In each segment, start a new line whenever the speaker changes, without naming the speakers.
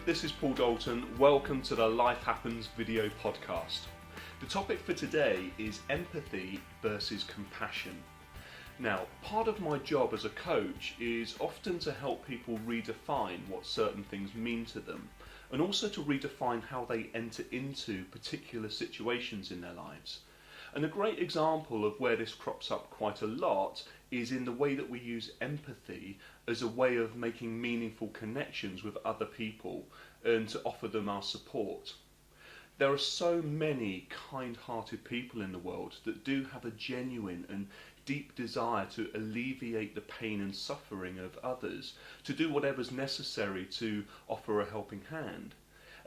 this is Paul Dalton. Welcome to the Life Happens video podcast. The topic for today is empathy versus compassion. Now, part of my job as a coach is often to help people redefine what certain things mean to them, and also to redefine how they enter into particular situations in their lives. And a great example of where this crops up quite a lot is in the way that we use empathy as a way of making meaningful connections with other people and to offer them our support. There are so many kind-hearted people in the world that do have a genuine and deep desire to alleviate the pain and suffering of others, to do whatever's necessary to offer a helping hand.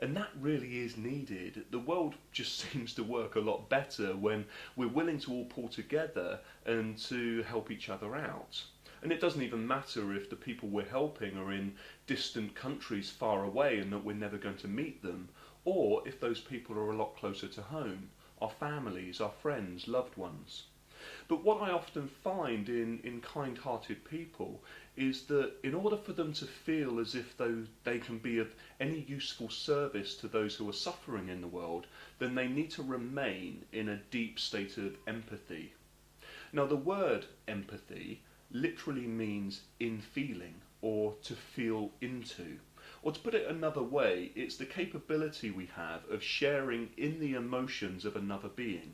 And that really is needed. The world just seems to work a lot better when we're willing to all pull together and to help each other out. And it doesn't even matter if the people we're helping are in distant countries far away and that we're never going to meet them, or if those people are a lot closer to home, our families, our friends, loved ones. But what I often find in kind-hearted people is that in order for them to feel as if they can be of any useful service to those who are suffering in the world, then they need to remain in a deep state of empathy. Now, the word empathy literally means in feeling, or to feel into. Or to put it another way, it's the capability we have of sharing in the emotions of another being.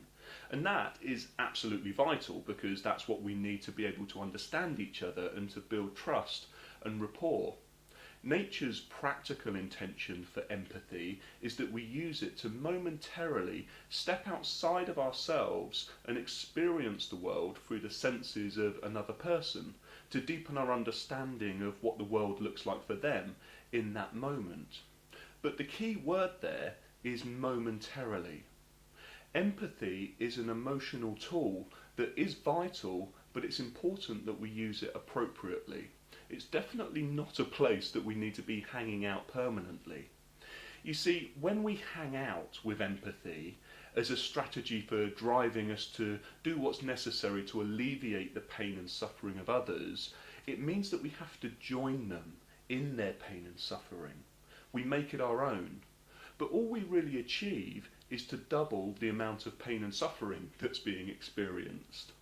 And that is absolutely vital, because that's what we need to be able to understand each other and to build trust and rapport. Nature's practical intention for empathy is that we use it to momentarily step outside of ourselves and experience the world through the senses of another person, to deepen our understanding of what the world looks like for them in that moment. But the key word there is momentarily. Empathy is an emotional tool that is vital, but it's important that we use it appropriately. It's definitely not a place that we need to be hanging out permanently. You see, when we hang out with empathy as a strategy for driving us to do what's necessary to alleviate the pain and suffering of others, it means that we have to join them in their pain and suffering. We make it our own. But all we really achieve is to double the amount of pain and suffering that's being experienced.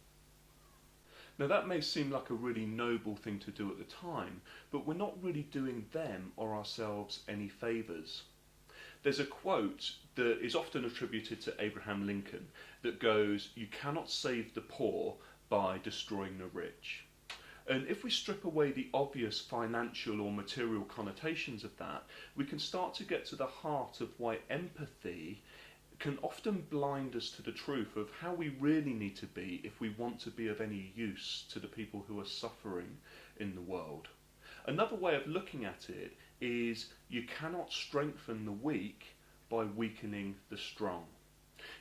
Now, that may seem like a really noble thing to do at the time, but we're not really doing them or ourselves any favours. There's a quote that is often attributed to Abraham Lincoln that goes, "You cannot save the poor by destroying the rich." And if we strip away the obvious financial or material connotations of that, we can start to get to the heart of why empathy can often blind us to the truth of how we really need to be if we want to be of any use to the people who are suffering in the world. Another way of looking at it is you cannot strengthen the weak by weakening the strong.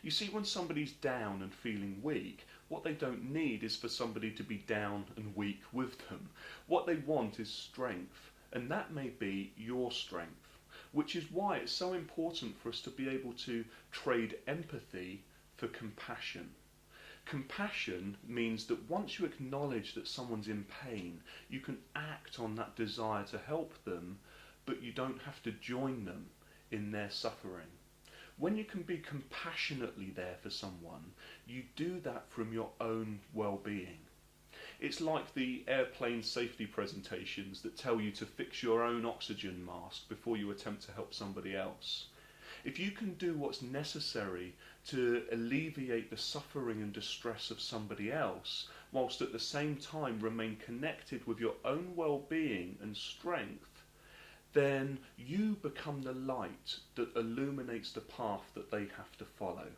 You see, when somebody's down and feeling weak, what they don't need is for somebody to be down and weak with them. What they want is strength, and that may be your strength. Which is why it's so important for us to be able to trade empathy for compassion. Compassion means that once you acknowledge that someone's in pain, you can act on that desire to help them, but you don't have to join them in their suffering. When you can be compassionately there for someone, you do that from your own well-being. It's like the airplane safety presentations that tell you to fix your own oxygen mask before you attempt to help somebody else. If you can do what's necessary to alleviate the suffering and distress of somebody else, whilst at the same time remain connected with your own well-being and strength, then you become the light that illuminates the path that they have to follow.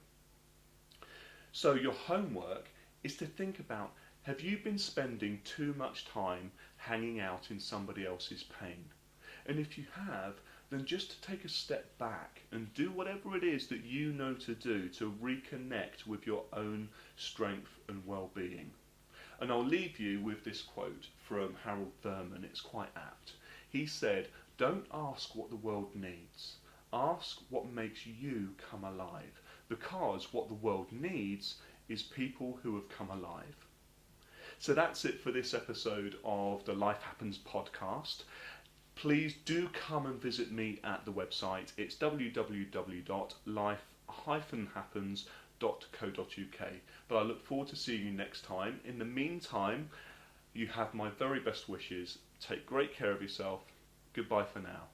So your homework is to think about, have you been spending too much time hanging out in somebody else's pain? And if you have, then just to take a step back and do whatever it is that you know to do to reconnect with your own strength and well-being. And I'll leave you with this quote from Harold Thurman. It's quite apt. He said, "Don't ask what the world needs. Ask what makes you come alive, because what the world needs is people who have come alive." So that's it for this episode of the Life Happens podcast. please do come and visit me at the website. It's www.life-happens.co.uk. But I look forward to seeing you next time. In the meantime, you have my very best wishes. Take great care of yourself. Goodbye for now.